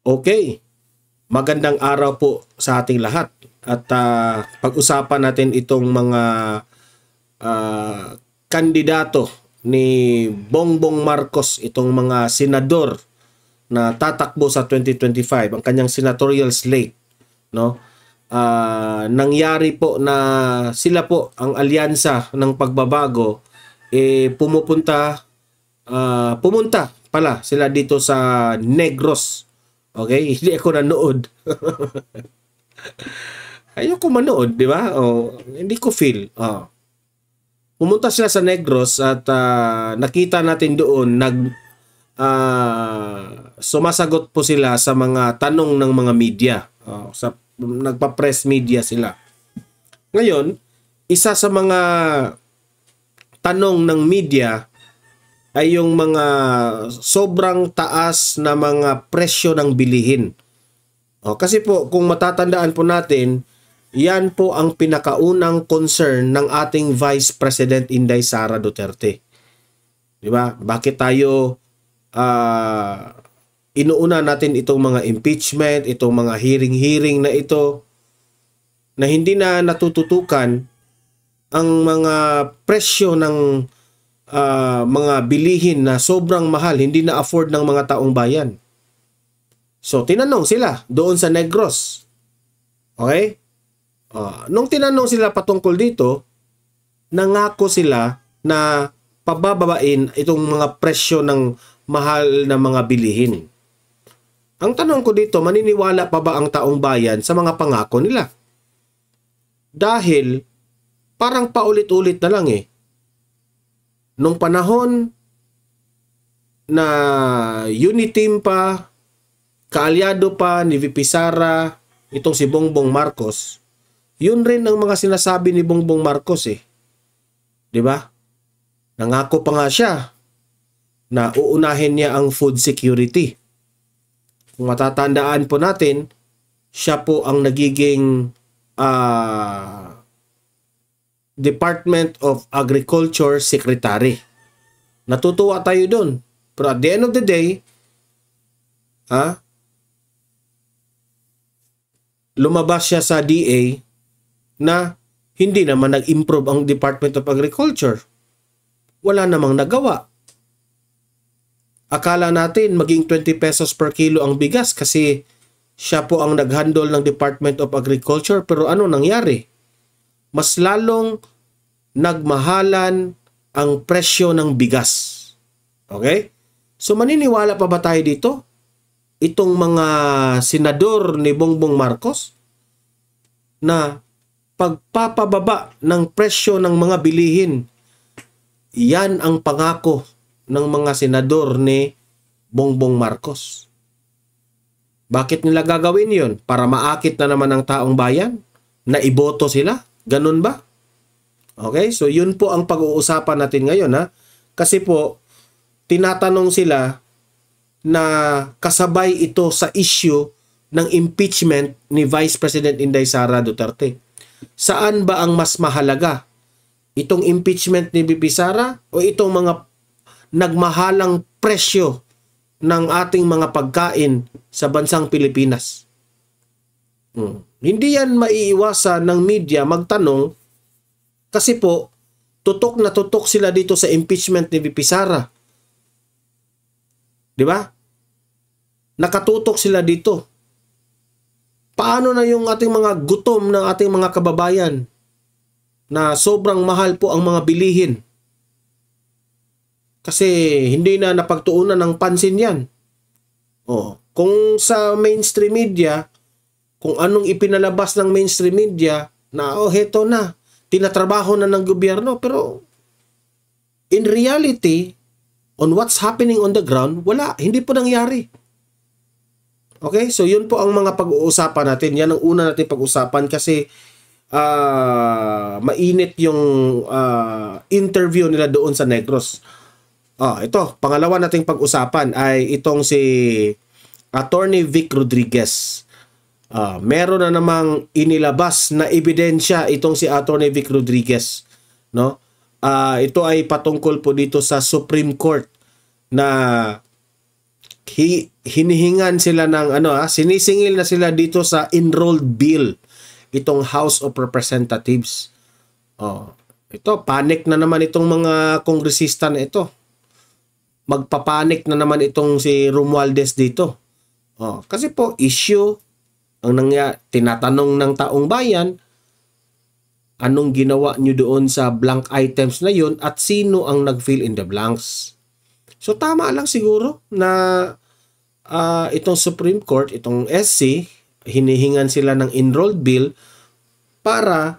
Okay, magandang araw po sa ating lahat at pag-usapan natin itong mga kandidato ni Bongbong Marcos, itong mga senador na tatakbo sa 2025, ang kanyang senatorial slate, no? Nangyari po na sila po ang alyansa ng pagbabago pumunta pala sila dito sa Negros. Okay, hindi ako nanood. Ayoko manood, di ba? Hindi ko feel. Pumunta sila sa Negros at nakita natin doon sumasagot po sila sa mga tanong ng mga media. Nagpa-press media sila. Ngayon, isa sa mga tanong ng media ay yung mga sobrang taas na mga presyo ng bilihin. Kasi po, kung matatandaan po natin, yan po ang pinakaunang concern ng ating Vice President Inday Sara Duterte. Di ba? Bakit tayo inuuna natin itong mga impeachment, itong mga hearing-hearing na ito, na hindi na natututukan ang mga presyo ng mga bilihin na sobrang mahal, hindi na afford ng mga taong bayan. So, tinanong sila doon sa Negros. Okay? Nung tinanong sila patungkol dito, nangako sila na pabababain itong mga presyo ng mahal na mga bilihin. Ang tanong ko dito, maniniwala pa ba ang taong bayan sa mga pangako nila? Dahil parang paulit-ulit na lang Nung panahon na Uniteam pa, kaalyado pa ni VP Sara, itong si Bongbong Marcos, yun rin ang mga sinasabi ni Bongbong Marcos Di ba? Nangako pa nga siya na uunahin niya ang food security. Kung matatandaan po natin, siya po ang nagiging Department of Agriculture Secretary. Natutuwa tayo doon. Pero at the end of the day, lumabas siya sa DA na hindi naman nag-improve ang Department of Agriculture. Wala namang nagawa. Akala natin maging 20 pesos per kilo ang bigas kasi siya po ang nag-handle ng Department of Agriculture. Pero ano nangyari? Mas lalong nagmahalan ang presyo ng bigas. Okay? So maniniwala pa ba tayo dito? Itong mga senador ni Bongbong Marcos na pagpapababa ng presyo ng mga bilihin, yan ang pangako ng mga senador ni Bongbong Marcos. Bakit nila gagawin yon? Para maakit na naman ang taong bayan? Na iboto sila? Ganun ba? Okay? So, yun po ang pag-uusapan natin ngayon, Kasi po, tinatanong sila na kasabay ito sa issue ng impeachment ni Vice President Inday Sara Duterte. Saan ba ang mas mahalaga? Itong impeachment ni VP Sara o itong mga nagmahalang presyo ng ating mga pagkain sa bansang Pilipinas? Hindi yan maiiwasan ng media magtanong kasi po, tutok na tutok sila dito sa impeachment ni VP Sara. Di ba? Nakatutok sila dito. Paano na yung ating mga gutom ng ating mga kababayan na sobrang mahal po ang mga bilihin? Kasi hindi na napagtuunan ng pansin yan. Kung sa mainstream media, kung anong ipinalabas ng mainstream media, na heto na, tinatrabaho na ng gobyerno. Pero in reality, on what's happening on the ground, wala, hindi po nangyari. Okay? So yun po ang mga pag-uusapan natin. Yan ang una natin pag-usapan kasi mainit yung interview nila doon sa Negros. Ito, pangalawa nating pag-usapan ay itong si Attorney Vic Rodriguez. Meron na namang inilabas na ebidensya itong si Attorney Vic Rodriguez, no? Ito ay patungkol po dito sa Supreme Court na hinihingan sila ng sinisingil na sila dito sa enrolled bill, itong House of Representatives. Ito, panic na naman itong mga kongresista na ito. Magpapanik na naman itong si Romualdez dito. Kasi po, issue, tinatanong ng taong bayan, anong ginawa nyo doon sa blank items na yun at sino ang nag-fill in the blanks. So, tama lang siguro na itong Supreme Court, itong SC, hinihingan sila ng enrolled bill para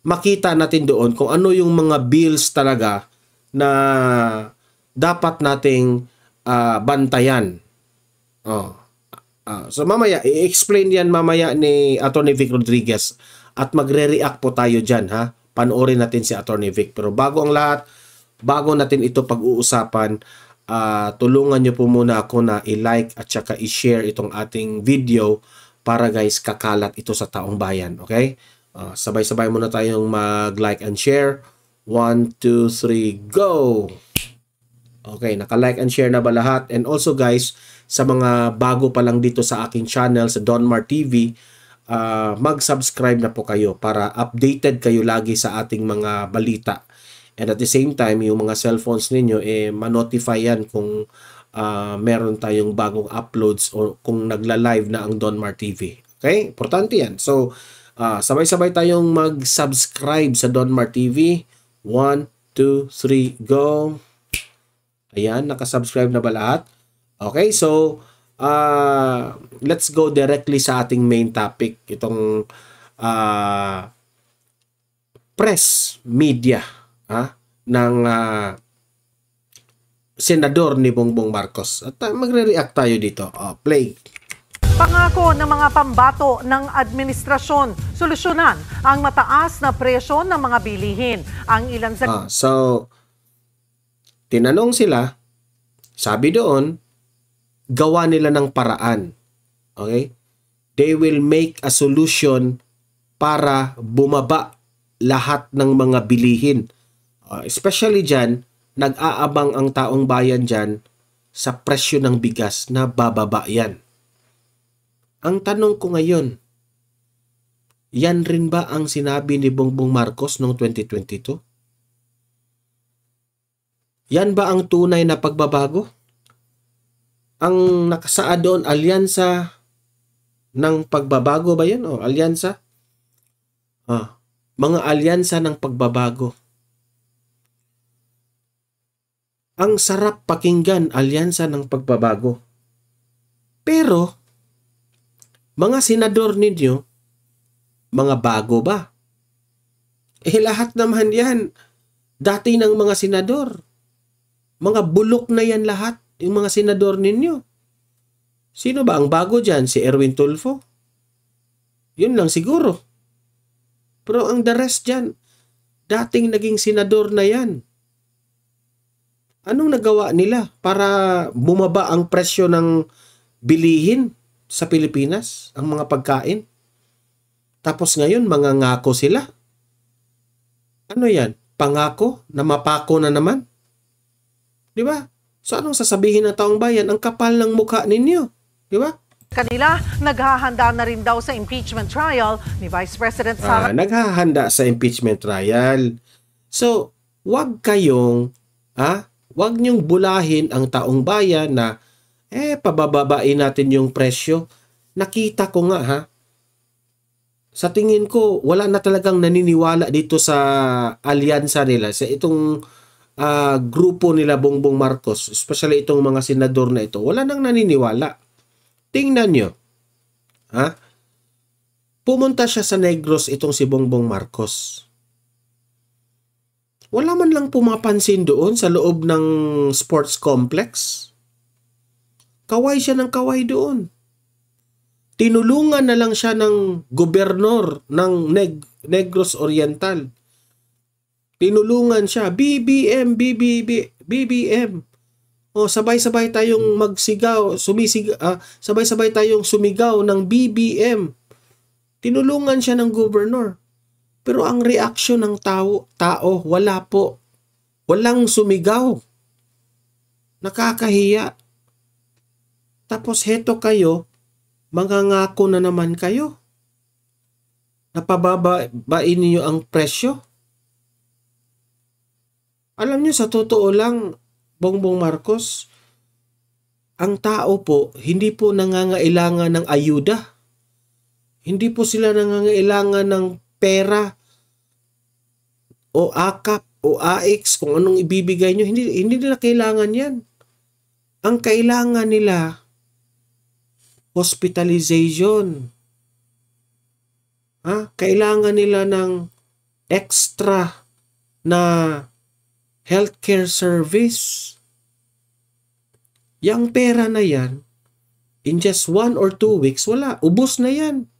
makita natin doon kung ano yung mga bills talaga na dapat nating bantayan. So mamaya, i-explain yan mamaya ni Atty. Vic Rodriguez at magre-react po tayo dyan, ha? Panoorin natin si Atty. Vic. Pero bago ang lahat, bago natin ito pag-uusapan, tulungan nyo po muna ako na i-like at saka i-share itong ating video para guys kakalat ito sa taong bayan. Okay? Sabay-sabay muna tayong mag-like and share. 1, 2, 3, go! Okay, naka-like and share na ba lahat? And also guys, sa mga bago pa lang dito sa aking channel, sa Donmar TV, mag-subscribe na po kayo para updated kayo lagi sa ating mga balita. And at the same time, yung mga cellphones ninyo, ma-notify yan kung meron tayong bagong uploads o kung nagla-live na ang Donmar TV. Okay? Importante yan. So, sabay-sabay tayong mag-subscribe sa Donmar TV. 1, 2, 3, go! Ayan, nakasubscribe na ba lahat? Okay, so let's go directly sa ating main topic. Itong press media ng senador ni Bongbong Marcos. At magre-react tayo dito. Play. Pangako ng mga pambato ng administrasyon, solusyonan ang mataas na presyo ng mga bilihin. Ang ilan sa... So, tinanong sila, sabi doon, gawa nila ng paraan. Okay? They will make a solution para bumaba lahat ng mga bilihin. Especially dyan, nag-aabang ang taong bayan dyan sa presyo ng bigas na bababa yan. Ang tanong ko ngayon, yan rin ba ang sinabi ni Bongbong Marcos noong 2022? Yan ba ang tunay na pagbabago? Ang nakasaad doon, alyansa ng pagbabago ba yan? O alyansa? Mga alyansa ng pagbabago. Ang sarap pakinggan, alyansa ng pagbabago. Pero, mga senador ninyo, mga bago ba? Lahat naman yan, dati ng mga senador. Mga bulok na yan lahat, yung mga senador ninyo. Sino ba ang bago dyan? Si Erwin Tulfo? Yun lang siguro. Pero ang the rest dyan, dating naging senador na yan. Anong nagawa nila para bumaba ang presyo ng bilihin sa Pilipinas? Ang mga pagkain? Tapos ngayon, mga ngako sila. Ano yan? Pangako na mapako na naman? Di ba? So anong sasabihin ng taong bayan? Ang kapal ng mukha ninyo. Di ba? Kanila, naghahanda na rin daw sa impeachment trial ni Vice President Sara. Naghahanda sa impeachment trial. So, wag niyong bulahin ang taong bayan na, pabababain natin yung presyo. Nakita ko nga sa tingin ko, wala na talagang naniniwala dito sa alyansa nila, sa itong grupo nila Bongbong Marcos, especially itong mga senador na ito, wala nang naniniwala. Tingnan nyo. Pumunta siya sa Negros itong si Bongbong Marcos. Wala man lang pumapansin doon sa loob ng sports complex. Kaway siya ng kaway doon. Tinulungan na lang siya ng gobernador ng Negros Oriental. Tinulungan siya, BBM. Sabay-sabay tayong magsigaw, sabay-sabay tayong sumigaw ng BBM. Tinulungan siya ng gobernador. Pero ang reaksyon ng tao, wala po. Walang sumigaw. Nakakahiya. Tapos heto kayo, mangangako na naman kayo. Napababain niyo ang presyo. Alam niyo, sa totoo lang, Bongbong Marcos, ang tao po, hindi po nangangailangan ng ayuda. Hindi po sila nangangailangan ng pera o akap o AX, kung anong ibibigay nyo. Hindi nila kailangan yan. Ang kailangan nila, hospitalization. Kailangan nila ng extra na healthcare service. Yang pera na yan, in just 1 or 2 weeks, wala. Ubos na yan.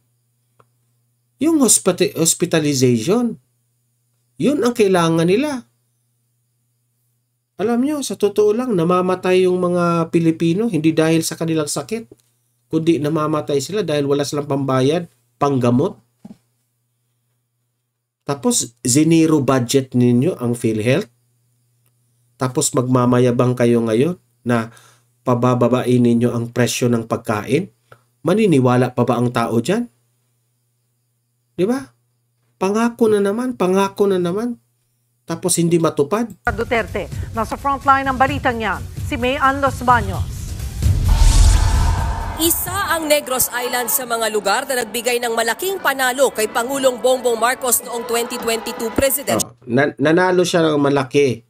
Yung hospitalization, yun ang kailangan nila. Alam nyo, sa totoo lang, namamatay yung mga Pilipino, hindi dahil sa kanilang sakit, kundi namamatay sila dahil wala silang pambayad, panggamot. Tapos, zinero budget ninyo ang PhilHealth. Tapos, magmamayabang kayo ngayon na pabababain ninyo ang presyo ng pagkain. Maniniwala pa ba ang tao dyan? Di ba? Pangako na naman. Tapos hindi matupad. Duterte, nasa frontline ng balitang yan, si Mayan Los Baños. Isa ang Negros Island sa mga lugar na nagbigay ng malaking panalo kay Pangulong Bongbong Marcos noong 2022 President. Nanalo siya ng malaki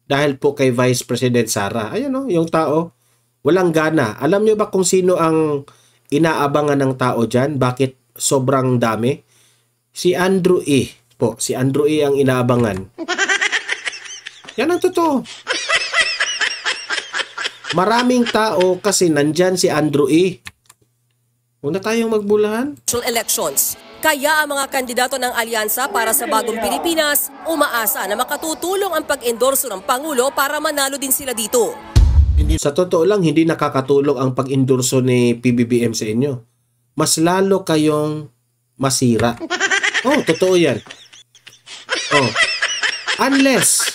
dahil po kay Vice President Sara. Ayun yung tao, walang gana. Alam niyo ba kung sino ang inaabangan ng tao dyan? Bakit sobrang dami? Si Andrew E. po. Si Andrew E. ang inaabangan. Yan ang totoo. Maraming tao kasi nandyan si Andrew E. Huwag na tayong magbulahan. Elections. Kaya ang mga kandidato ng alyansa para sa Bagong Pilipinas umaasa na makatutulong ang pag-endorso ng Pangulo para manalo din sila dito. Sa totoo lang, hindi nakakatulong ang pag-endorso ni PBBM sa inyo. Mas lalo kayong masira. Totoo yan. Unless,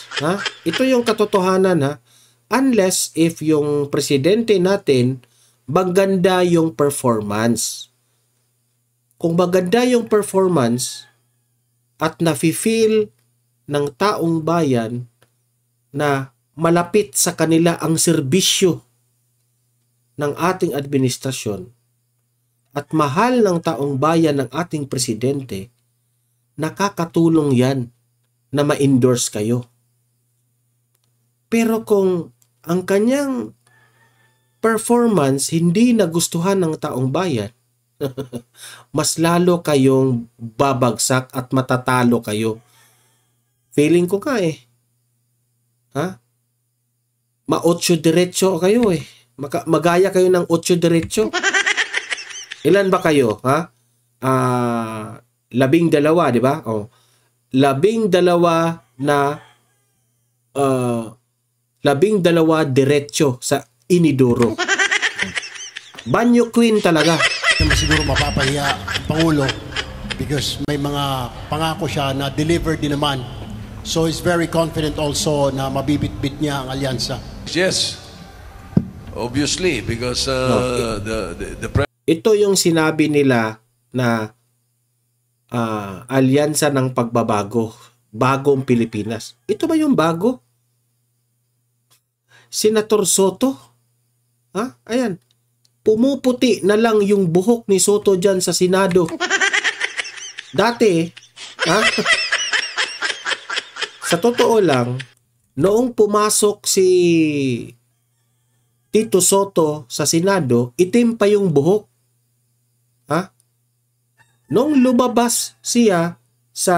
ito yung katotohanan, unless if yung presidente natin maganda yung performance. Kung maganda yung performance at nafi-feel ng taong bayan na malapit sa kanila ang serbisyo ng ating administrasyon at mahal ng taong bayan ng ating presidente, nakakatulong yan na ma-endorse kayo. Pero kung ang kanyang performance hindi nagustuhan ng taong bayan, mas lalo kayong babagsak at matatalo kayo. Feeling ko ka ma-8 diretso kayo magaya kayo ng 8 diretso. Ilan ba kayo? 12, di ba? 12 na 12 diretso sa inidoro. Banyo queen talaga. Siguro mapapahiya ang Pangulo because may mga pangako siya na deliver din naman. So he's very confident also na mabibitbit niya ang alyansa. Yes, obviously, because ito yung sinabi nila na alyansa ng pagbabago, bagong Pilipinas. Ito ba yung bago? Senator Soto? Ayan. Pumuputi na lang yung buhok ni Soto dyan sa Senado. Dati, sa totoo lang, noong pumasok si Tito Soto sa Senado, itim pa yung buhok. Noong lumabas siya sa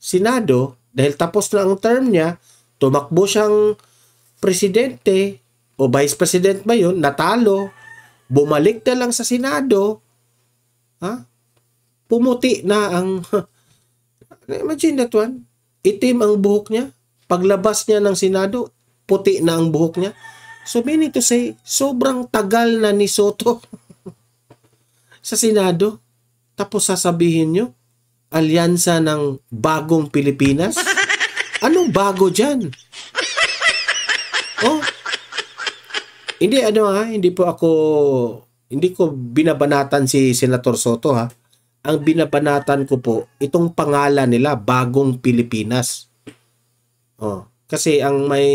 Senado, dahil tapos na ang term niya, tumakbo siyang presidente o vice president ba yun, natalo, bumalik na lang sa Senado, pumuti na ang, imagine that one, itim ang buhok niya, paglabas niya ng Senado, puti na ang buhok niya. So meaning to say, sobrang tagal na ni Soto sa Senado, tapos sasabihin nyo, alyansa ng bagong Pilipinas? Anong bago dyan? Hindi hindi po ako, hindi ko binabanatan si Senator Soto ha. Ang binabanatan ko po, itong pangalan nila, Bagong Pilipinas. Kasi ang may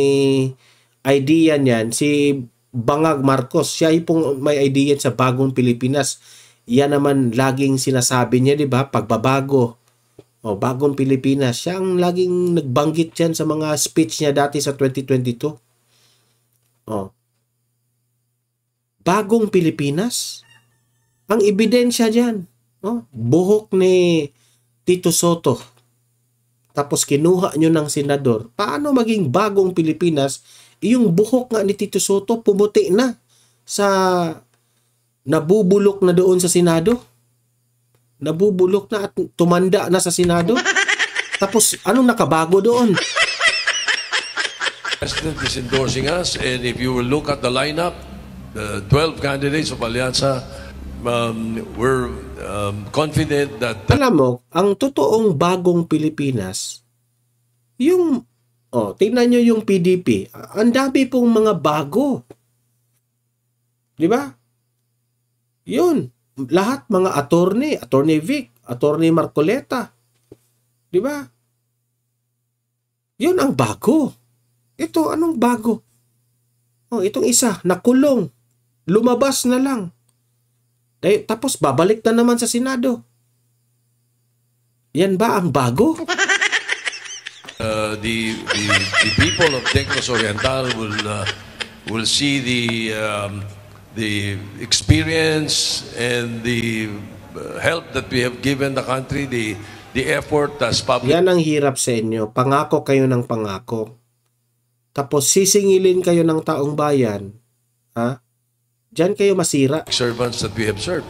idea niyan, si Bangag Marcos, siya yung pong may idea sa Bagong Pilipinas. Yan naman laging sinasabi niya, di ba? Pagbabago. Bagong Pilipinas. Siya ang laging nagbanggit yan sa mga speech niya dati sa 2022. Bagong Pilipinas? Ang ebidensya dyan, buhok ni Tito Soto. Tapos kinuha nyo ng senador. Paano maging Bagong Pilipinas? Yung buhok nga ni Tito Soto, pumuti na sa nabubulok na doon sa Senado. Nabubulok na at tumanda na sa Senado. Tapos anong nakabago doon? President is endorsing us, and if you will look at the lineup, the 12 candidates of Alianza, we're confident that... Alam mo, ang totoong Bagong Pilipinas, yung, tingnan nyo yung PDP, ang dami pong mga bago. Di ba? Yun. Lahat mga attorney Vic, attorney Marcoleta. Di ba? Yun ang bago. Ito, anong bago? Itong isa, nakulong. Lumabas na lang. Tapos babalik na naman sa Senado. Yan ba ang bago? The people of Negros Oriental will see the experience and the help that we have given the country, the effort as public. Yan ang hirap sa inyo. Pangako kayo ng pangako. Tapos sisingilin kayo ng taong bayan. Ha? Diyan kayo masira. Servants that we have served.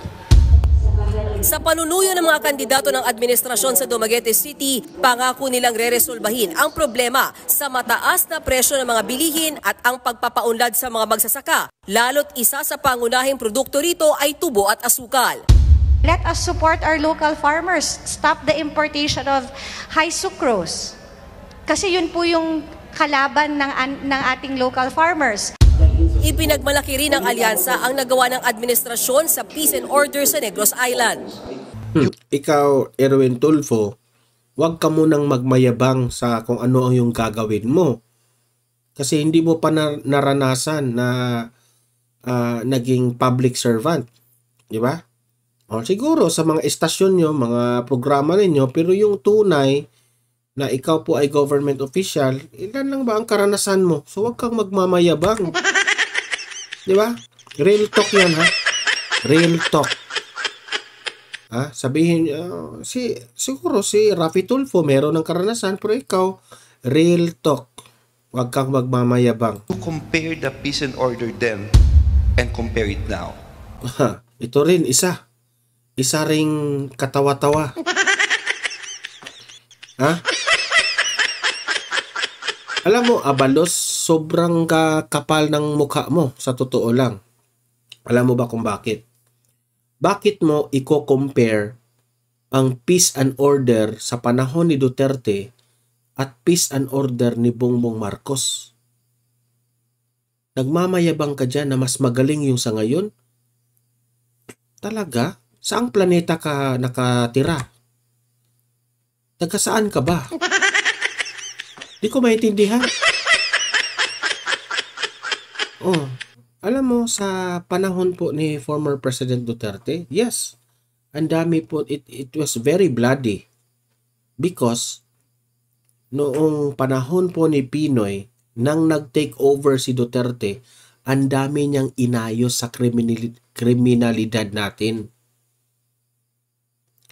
Sa panunuyo ng mga kandidato ng administrasyon sa Dumaguete City, pangako nilang reresolbahin ang problema sa mataas na presyo ng mga bilihin at ang pagpapaunlad sa mga magsasaka. Lalo't isa sa pangunahing produkto rito ay tubo at asukal. Let us support our local farmers. Stop the importation of high sucrose. Kasi yun po yung kalaban ng ating local farmers. Ipinagmalaki rin ng alyansa ang nagawa ng administrasyon sa peace and order sa Negros Island. Ikaw, Erwin Tulfo, huwag ka munang magmayabang sa kung ano ang yung gagawin mo. Kasi hindi mo pa naranasan na naging public servant. Di ba? Siguro sa mga estasyon nyo, mga programa ninyo, pero yung tunay na ikaw po ay government official, ilan lang ba ang karanasan mo? So huwag kang magmamayabang. Di ba? Real talk yan, ha? Real talk. Sabihin, siguro si Raffy Tulfo meron ng karanasan, pero ikaw, real talk. Huwag kang magmamayabang. To compare the peace and order then and compare it now. Ito rin, isa. Isa ring katawa-tawa. Alam mo, Abalos, sobrang kapal ng mukha mo, sa totoo lang. Alam mo ba kung bakit? Bakit mo i-compare ang peace and order sa panahon ni Duterte at peace and order ni Bongbong Marcos? Nagmamayabang ka dyan na mas magaling yung sa ngayon? Talaga? Saang planeta ka nakatira? Taga saan ka ba? Di ko maintindihan. Alam mo, sa panahon po ni former President Duterte, yes, ang dami po, it was very bloody. Because, noong panahon po ni Pinoy, nang nag-take over si Duterte, ang dami niyang inayos sa kriminalidad natin.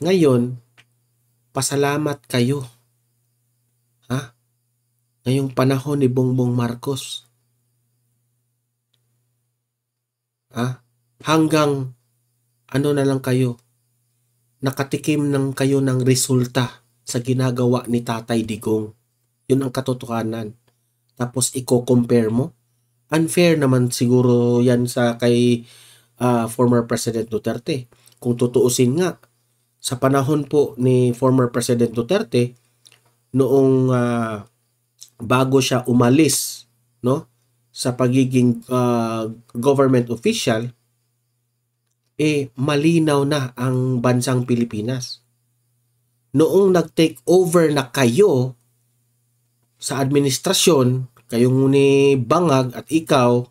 Ngayon, pasalamat kayo. Ngayong panahon ni Bongbong Marcos. Hanggang na lang kayo, nakatikim ng kayo ng resulta sa ginagawa ni Tatay Digong. Yun ang katotohanan. Tapos i-compare mo. Unfair naman siguro yan sa kay former President Duterte. Kung tutuusin nga, sa panahon po ni former President Duterte, noong bago siya umalis, no? sa pagiging government official, malinaw na ang bansang Pilipinas. Noong nag-take over na kayo sa administrasyon, kayong ni Bangag at ikaw,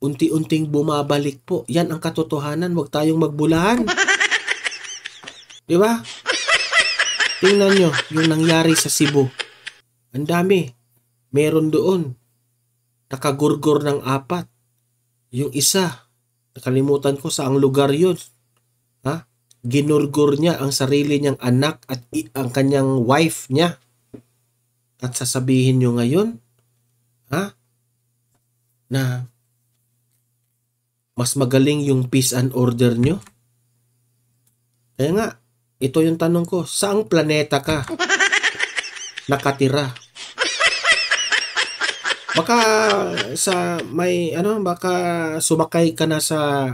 unti-unting bumabalik po. Yan ang katotohanan. Huwag tayong magbulahan. Di ba? Tingnan nyo yung nangyari sa Cebu. Ang dami. Meron doon. Nakagurgor ng 4. Yung isa, nakalimutan ko saang lugar yun. Ginurgur niya ang sarili niyang anak at ang kanyang wife niya. At sasabihin nyo ngayon, na mas magaling yung peace and order nyo? Kaya nga, ito yung tanong ko, saang planeta ka nakatira? Baka baka sumakay ka na sa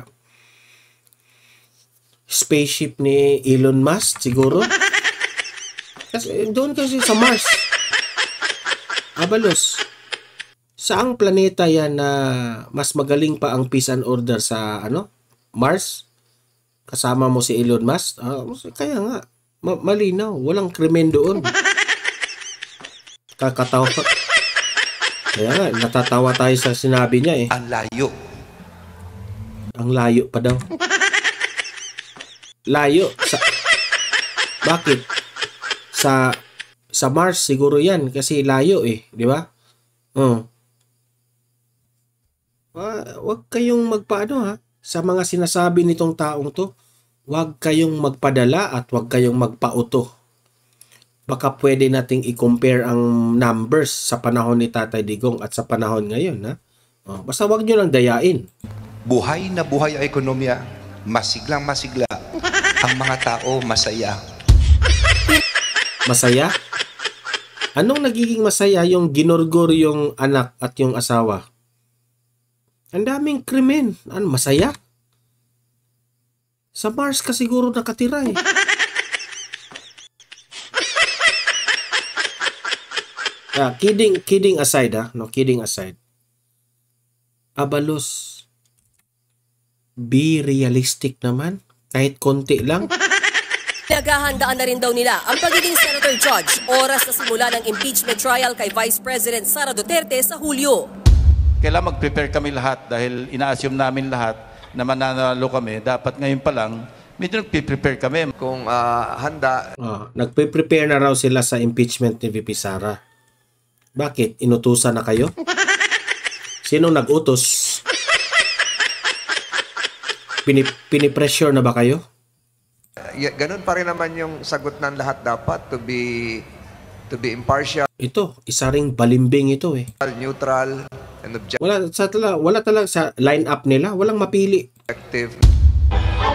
spaceship ni Elon Musk siguro. Kasi doon kasi sa Mars. Abalos. Saang planeta yan na mas magaling pa ang peace and order sa Mars? Kasama mo si Elon Musk? Kaya nga, malinaw. Walang krimen doon. Kakatawa. Kaya nga, natatawa tayo sa sinabi niya Ang layo. Ang layo pa daw. Layo. Bakit? Sa Mars siguro yan kasi layo di ba? Wag kayong sa mga sinasabi nitong taong to. Wag kayong magpadala at wag kayong magpauto. Baka pwede nating i-compare ang numbers sa panahon ni Tatay Digong at sa panahon ngayon, basta wag nyo lang dayain. Buhay na buhay ang ekonomiya. Masiglang masigla. Ang mga tao masaya. Masaya? Anong nagiging masaya yung ginurgur yung anak at yung asawa? Ang daming krimen. Ano, masaya? Sa Mars ka siguro nakatira Kidding aside, kidding aside. Abalos. Be realistic naman. Kahit konti lang. Naghahandaan na rin daw nila ang pagiging Senator Judge oras na simula ng impeachment trial kay Vice President Sara Duterte sa Hulyo. Kailangan mag-prepare kami lahat dahil ina-assume namin lahat na mananalo kami. Dapat ngayon pa lang, medyo nag-prepare kami. Kung handa. Nagpe-prepare na raw sila sa impeachment ni VP Sara. Bakit? Inutusan na kayo? Sinong nag-utos? Pinipressure na ba kayo? Ganun pa rin naman yung sagot ng lahat dapat to be impartial. Ito, isa ring balimbing ito Neutral and Wala talaga sa line-up nila. Walang mapili. objective.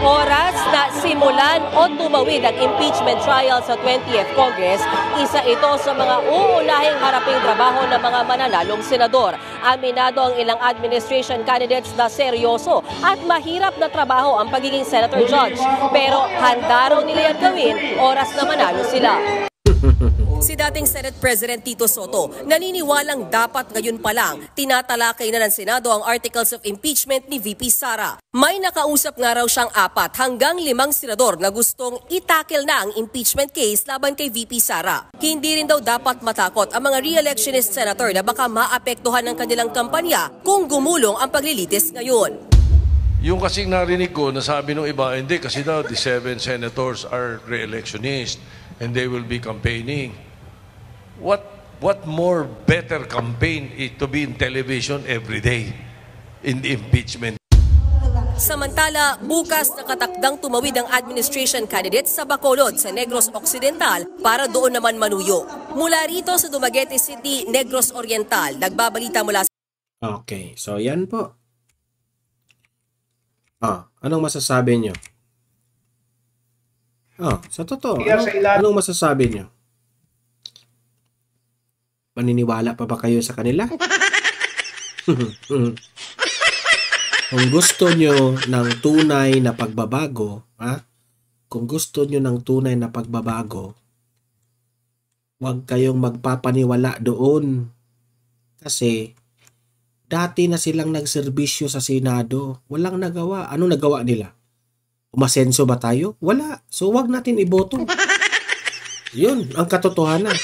Oras na simulan o tumawid ang impeachment trial sa 20th Congress, isa ito sa mga uulahing haraping trabaho ng mga mananalong senador. Aminado ang ilang administration candidates na seryoso at mahirap na trabaho ang pagiging senator judge. Pero handa raw nila yan gawin oras na manalo sila. Si dating Senate President Tito Soto naniniwalang dapat ngayon pa lang tinatalakay na ng Senado ang articles of impeachment ni VP Sara. May nakausap nga raw siyang 4 hanggang 5 senador na gustong itakil na ang impeachment case laban kay VP Sara. Hindi rin daw dapat matakot ang mga re-electionist senator na baka maapektuhan ng kanilang kampanya kung gumulong ang paglilitis ngayon. Yung kasing narinig ko, nasabi ng iba, hindi kasi daw the 7 senators are re-electionist and they will be campaigning. What more better campaign is to be in television every day in the impeachment? Samantala, bukas nakatakdang tumawid ang administration candidate sa Bacolod sa Negros Occidental para doon naman manuyo. Mula rito sa Dumaguete City, Negros Oriental, nagbabalita mula sa... Okay, so yan po. Anong masasabi nyo? Sa totoo, anong masasabi nyo? Maniniwala pa ba kayo sa kanila? Kung gusto nyo ng tunay na pagbabago, kung gusto nyo ng tunay na pagbabago, huwag kayong magpapaniwala doon. Kasi Dati na silang nagserbisyo sa Senado. Walang nagawa. Ano nagawa nila? Umasenso ba tayo? Wala. So wag natin iboto. Yun ang katotohanan.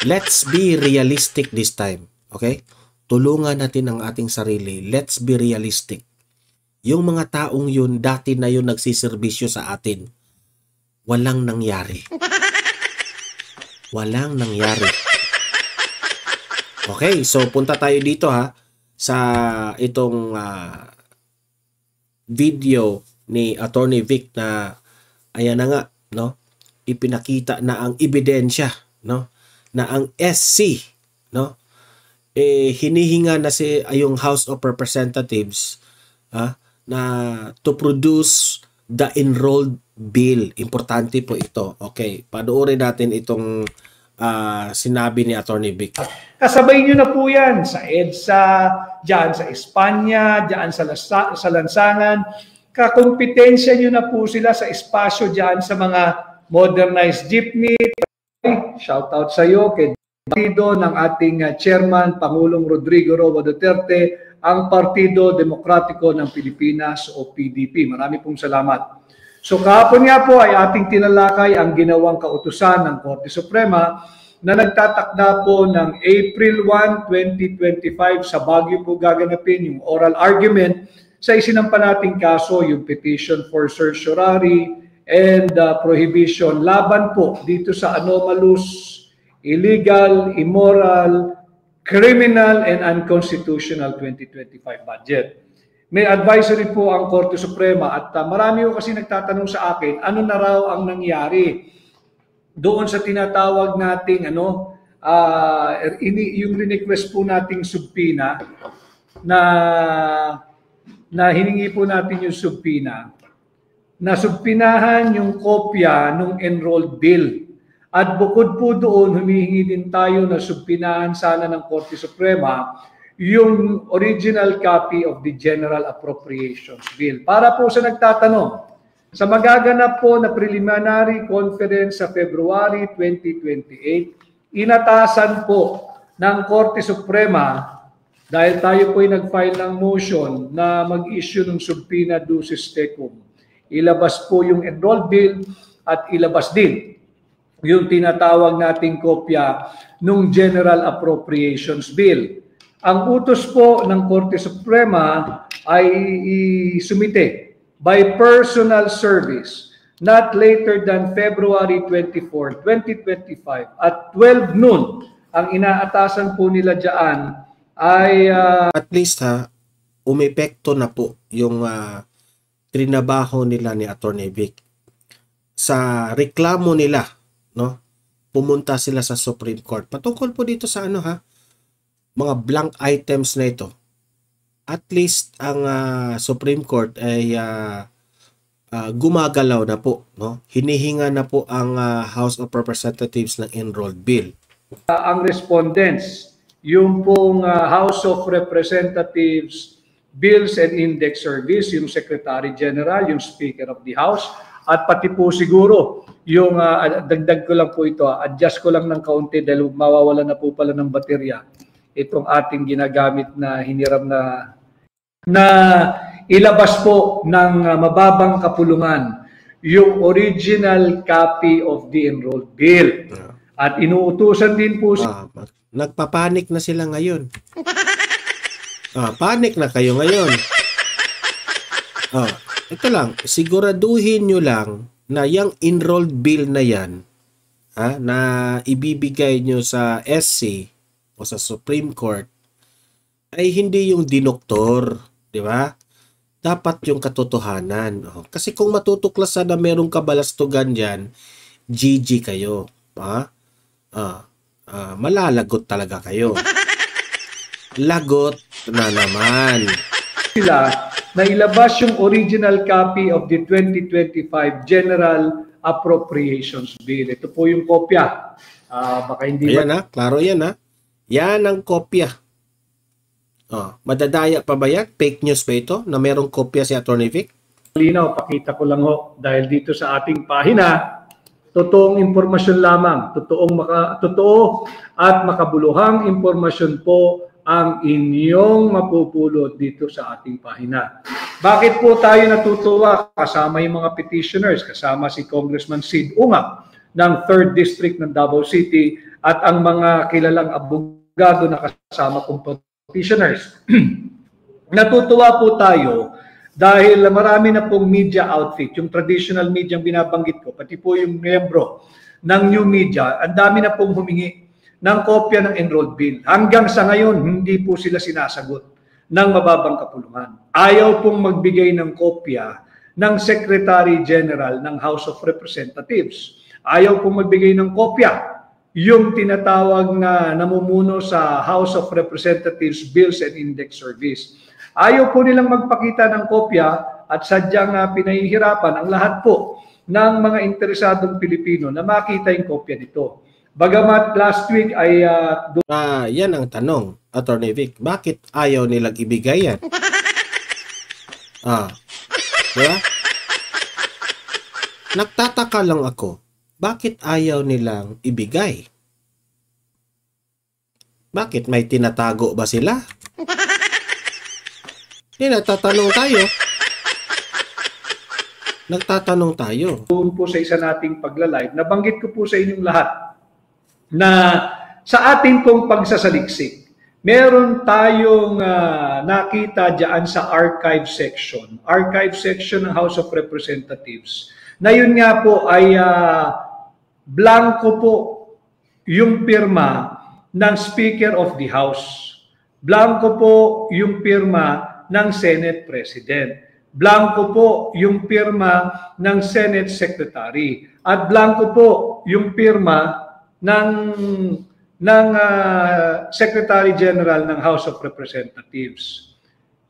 Let's be realistic this time. Okay? Tulungan natin ang ating sarili. Let's be realistic. Yung mga taong yun, dati na yun nagsiservisyo sa atin. Walang nangyari. Walang nangyari. Okay, so punta tayo dito ha sa itong video ni Attorney Vic na ayan na nga, no? Ipinakita na ang ebidensya, no? Na ang SC, no? Hinihinga na yung House of Representatives na to produce the enrolled bill. Importante po ito. Okay, panoorin natin itong sinabi ni Attorney Vic. Kasabay nyo na po yan sa EDSA, dyan sa Espanya, dyan sa lansangan. Kakompetensya nyo na po sila sa espasyo dyan sa mga modernized jeepney. Shout out sa iyo kay partido ng ating chairman, Pangulong Rodrigo Roa Duterte, ang Partido Demokratiko ng Pilipinas o PDP. Marami pong salamat. So kahapon nga po ay ating tinalakay ang ginawang kautusan ng Korte Suprema na nagtatakda po ng April 1, 2025 sa Baguio po gaganapin yung oral argument sa isinampa nating kaso, yung petition for certiorari and prohibition laban po dito sa anomalous, illegal, immoral, criminal, and unconstitutional 2025 budget. May advisory po ang Korte Suprema at marami po kasi nagtatanong sa akin, ano na raw ang nangyari doon sa tinatawag nating yung request po nating subpoena na hiningi po natin yung subpoena, na subpinahan yung kopya ng enrolled bill. At bukod po doon, humihingi din tayo na subpinahan sana ng Korte Suprema yung original copy of the General Appropriations Bill. Para po sa nagtatanong, sa magaganap po na preliminary conference sa February 2028, inatasan po ng Korte Suprema, dahil tayo po ay nag-file ng motion na mag-issue ng subpoena ducis tecum, ilabas po yung enrolled bill at ilabas din yung tinatawag nating kopya ng General Appropriations Bill. Ang utos po ng Korte Suprema ay isumite by personal service not later than February 24, 2025 at 12 noon. Ang inaatasan po nila dyan ay at least umepekto na po yung trinabaho nila ni Attorney Vic. Sa reklamo nila, no? Pumunta sila sa Supreme Court. Patungkol po dito sa mga blank items na ito. At least ang Supreme Court ay gumagalaw na po, no? Hinihinga na po ang House of Representatives ng enrolled bill. Ang respondents, yung pong House of Representatives Bills and Index Service, yung Secretary General, yung Speaker of the House, at pati po siguro yung dagdag ko lang po ito, adjust ko lang ng kaunti dahil mawawala na po pala ng baterya itong ating ginagamit na hiniram na ilabas po ng mababang kapulungan yung original copy of the enrolled bill. At inuutusan din po nagpapanik na sila ngayon. Panik na kayo ngayon. Ito lang, siguraduhin nyo lang na yung enrolled bill na yan na ibibigay nyo sa SC o sa Supreme Court ay hindi yung dinoktor, di ba? Dapat yung katotohanan. Kasi kung matutuklasan na merong kabalastugan dyan, GG kayo. Malalagot talaga kayo. Lagot na naman. Sila na ilabas yung original copy of the 2025 General Appropriations Bill. Ito po yung kopya. Baka hindi ayan klaro yan Yan ang kopya. Madadaya pa ba yan? Fake news pa ito na merong kopya si Attorney Vic? Linaw, pakita ko lang dahil dito sa ating pahina, totoong impormasyon lamang, totoo at makabuluhang impormasyon po ang inyong mapupulot dito sa ating pahina. Bakit po tayo natutuwa kasama yung mga petitioners, kasama si Congressman Sid Ungap ng 3rd District ng Davao City at ang mga kilalang abogado na kasama kong petitioners. Natutuwa po tayo dahil marami na pong media outfit, yung traditional media ang binabanggit ko, pati po yung miyembro ng new media, ang dami na pong humingi ng kopya ng enrolled bill. Hanggang sa ngayon, hindi po sila sinasagot ng mababang kapulungan. Ayaw pong magbigay ng kopya ng Secretary General ng House of Representatives. Ayaw pong magbigay ng kopya yung tinatawag na namumuno sa House of Representatives Bills and Index Service. Ayaw po nilang magpakita ng kopya at sadyang pinahihirapan ang lahat po ng mga interesadong Pilipino na makita yung kopya nito. Bagamat last week ay... yan ang tanong, Attorney Vic. Bakit ayaw nilang ibigay yan? Diba? Nagtataka lang ako. Bakit ayaw nilang ibigay? Bakit? May tinatago ba sila? Nagtatanong tayo. Nagtatanong tayo. Doon po sa isa nating pagla-live, nabanggit ko po sa inyong lahat na sa ating pong pagsasaliksik, meron tayong nakita dyan sa archive section ng House of Representatives, na yun nga po ay blanco po yung pirma ng Speaker of the House. Blanco po yung pirma ng Senate President. Blanco po yung pirma ng Senate Secretary. At blanco po yung pirma ng Secretary General ng House of Representatives.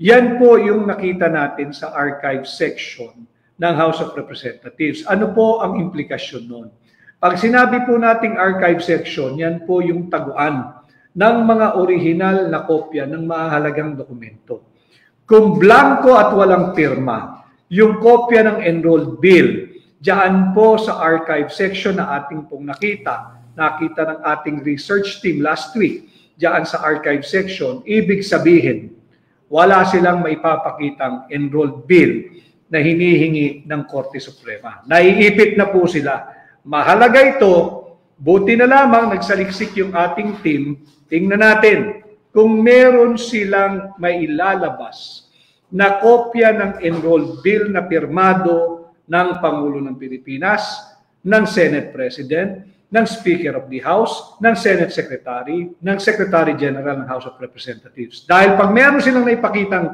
Yan po yung nakita natin sa archive section ng House of Representatives. Ano po ang implikasyon nun? Pag sinabi po nating archive section, yan po yung taguan ng mga orihinal na kopya ng mahalagang dokumento. Kung blanco at walang pirma, yung kopya ng enrolled bill, diyan po sa archive section na ating pong nakita ng ating research team last week, diyan sa archive section, ibig sabihin, wala silang maipapakitang enrolled bill na hinihingi ng Korte Suprema. Naiipit na po sila. Mahalaga ito, buti na lamang nagsaliksik yung ating team, tingnan natin kung meron silang mailalabas na kopya ng enrolled bill na pirmado ng Pangulo ng Pilipinas, ng Senate President, ng Speaker of the House, ng Senate Secretary, ng Secretary General ng House of Representatives. Dahil pag meron silang naipakitang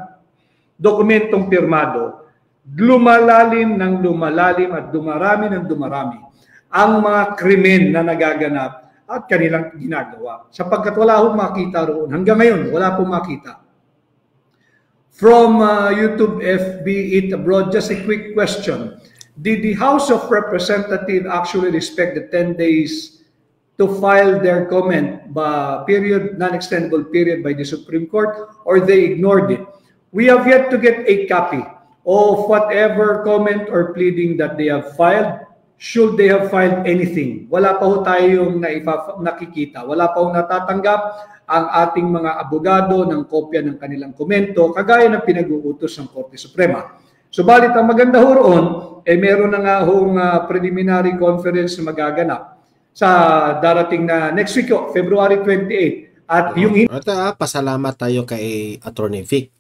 dokumentong pirmado, lumalalim at dumarami ng dumarami ang mga krimen na nagaganap at kanilang ginagawa. Sapagkat wala akong makita roon. Hanggang ngayon, wala akong makita. From YouTube FB Eat Abroad, just a quick question. Did the House of Representatives actually respect the 10 days to file their comment period, non-extendable period by the Supreme Court, or they ignored it? We have yet to get a copy of whatever comment or pleading that they have filed. Should they have filed anything? Wala pa ho tayong nakikita. Wala pa ho natatanggap ang ating mga abogado ng kopya ng kanilang komento, kagaya ng pinag-uutos ng Korte Suprema. Subalit ang maganda ho roon, meron na nga hong preliminary conference na magaganap sa darating na next week, February 28. At yung... pasalamat tayo kay Attorney Vic.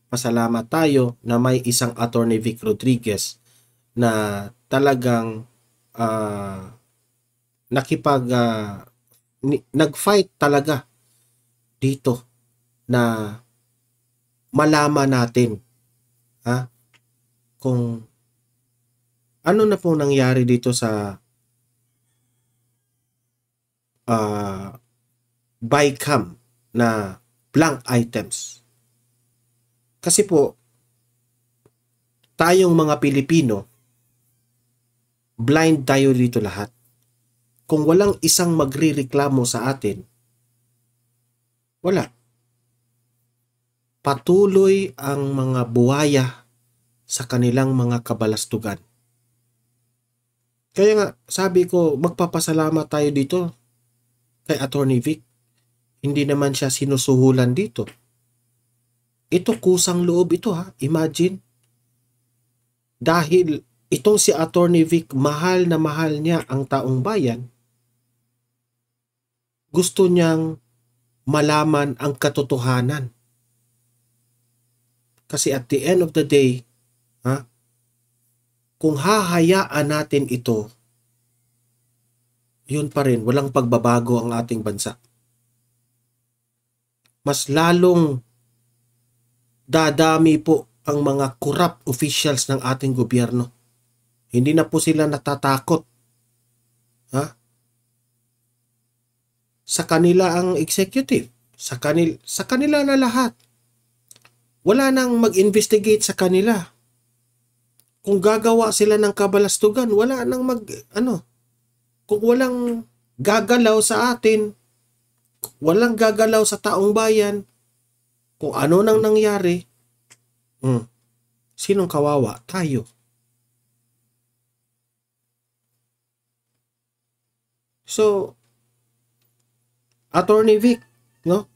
Pasalamat tayo na may isang Attorney Vic Rodriguez na talagang nag-fight talaga dito na malaman natin kung ano na pong nangyari dito sa BICAM na blank items. Kasi po tayong mga Pilipino, blind tayo dito lahat. Kung walang isang magrireklamo sa atin, wala. Patuloy ang mga buwaya sa kanilang mga kabalastugan. Kaya nga, sabi ko, magpapasalamat tayo dito kay Attorney Vic. Hindi naman siya sinusuhulan dito. Ito kusang loob ito ha. Imagine. Dahil itong si Attorney Vic, mahal na mahal niya ang taong bayan, gusto niyang malaman ang katotohanan. Kasi at the end of the day, kung hahayaan natin ito, yun pa rin, walang pagbabago ang ating bansa. Mas lalong dadami po ang mga corrupt officials ng ating gobyerno. Hindi na po sila natatakot. Sa kanila ang executive. Sa kanila na lahat. Wala nang mag-investigate sa kanila. Kung gagawa sila ng kabalastugan, wala nang kung walang gagalaw sa atin, walang gagalaw sa taong bayan, kung ano nang nangyari, sinong kawawa? Tayo. So, Attorney Vic, no?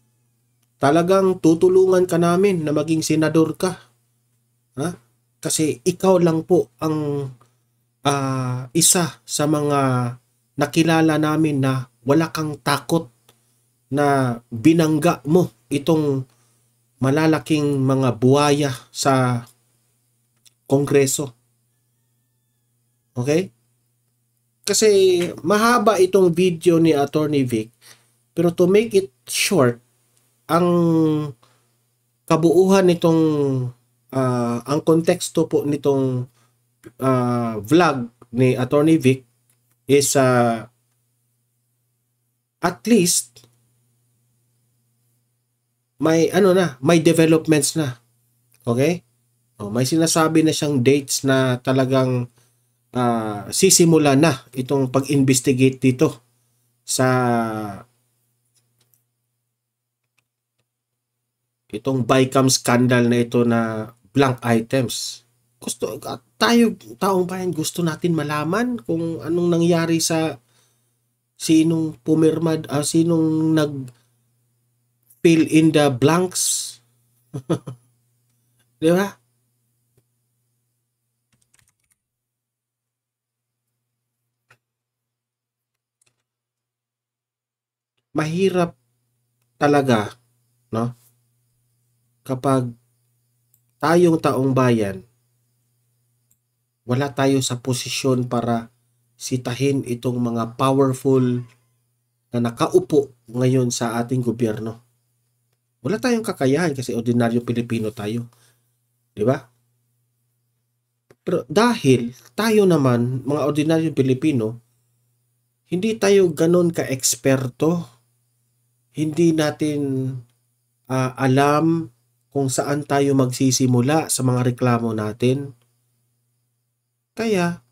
Talagang tutulungan ka namin na maging senador ka. Kasi ikaw lang po ang isa sa mga nakilala namin na wala kang takot na binangga mo itong malalaking mga buwaya sa Kongreso. Okay? Kasi mahaba itong video ni Attorney Vic, pero to make it short, ang kabuuhan nitong ang konteksto po nitong vlog ni Attorney Vic is at least may may developments na. Okay? May sinasabi na siyang dates na talagang sisimula na itong pag-investigate dito sa itong BICAM scandal na ito na blank items. Taong bayan, gusto natin malaman kung anong nangyari sa sinong pumirma, sinong nag-fill in the blanks. Di ba? Mahirap talaga, no? Kapag tayong taong bayan, wala tayo sa posisyon para sitahin itong mga powerful na nakaupo ngayon sa ating gobyerno. Wala tayong kakayahan kasi ordinaryo Pilipino tayo. Di ba? Pero dahil tayo naman, mga ordinaryo Pilipino, hindi tayo ganon ka-eksperto. Hindi natin alam kung saan tayo magsisimula sa mga reklamo natin. Kaya,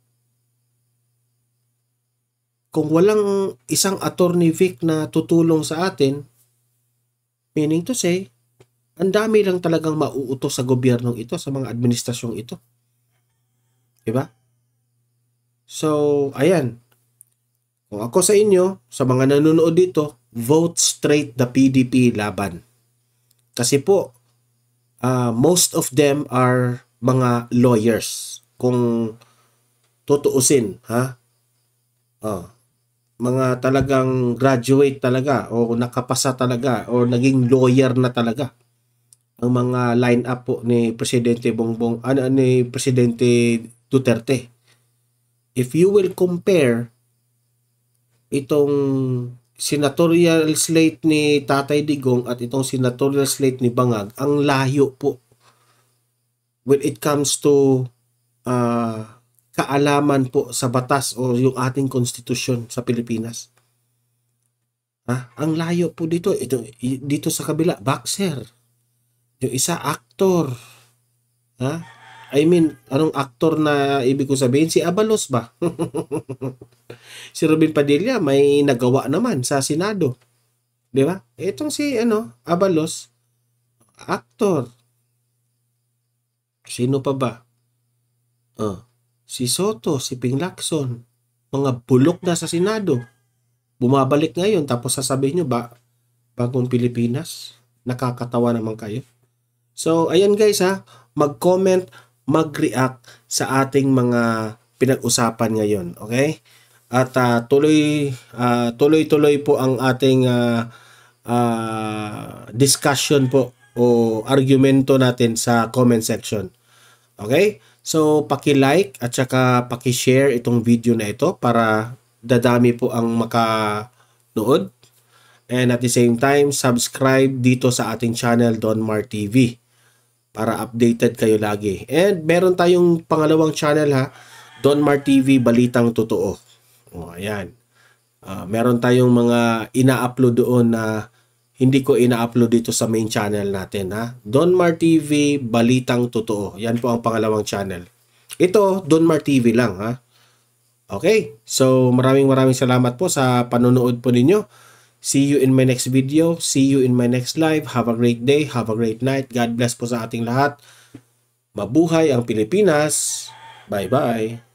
kung walang isang Attorney Vic na tutulong sa atin, meaning to say, ang dami lang talagang mauutos sa gobyernong ito, sa mga administrasyong ito. Diba? So, ayan. Kung ako sa inyo, sa mga nanonood dito, vote straight the PDP laban. Kasi po, most of them are mga lawyers. Kung tutuusin, mga talagang graduate talaga o nakapasa talaga o naging lawyer na talaga ang mga line up po ni Presidente ni Presidente Duterte. If you will compare itong senatorial slate ni Tatay Digong at itong senatorial slate ni Bangag, ang layo po when it comes to kaalaman po sa batas o yung ating konstitusyon sa Pilipinas. Ang layo po dito. Dito sa kabila, boxer. Yung isa, actor. I mean, anong actor na ibig ko sabihin? Si Abalos ba? Si Robin Padilla may nagawa naman sa Senado. Di ba? Itong si Abalos, actor. Sino pa ba? Si Soto, si Ping Lacson, mga bulok na sa Senado. Bumabalik ngayon tapos sasabihin nyo ba Bagong Pilipinas. Nakakatawa naman kayo. So, ayan guys ha, mag-comment, mag-react sa ating mga pinag-usapan ngayon. Okay? At tuloy-tuloy po ang ating discussion po o argumento natin sa comment section. Okay? So, paki-like at saka paki-share itong video na ito para dadami po ang makanood. And at the same time, subscribe dito sa ating channel, Don Mar TV, para updated kayo lagi. And meron tayong pangalawang channel ha, Don Mar TV, Balitang Totoo. O, ayan. Meron tayong mga ina-upload doon na hindi ko ina-upload dito sa main channel natin ha. Don Mar TV, Balitang Totoo. Yan po ang pangalawang channel. Ito, Don Mar TV lang ha. Okay, so maraming salamat po sa panonood po ninyo. See you in my next video. See you in my next live. Have a great day. Have a great night. God bless po sa ating lahat. Mabuhay ang Pilipinas. Bye-bye.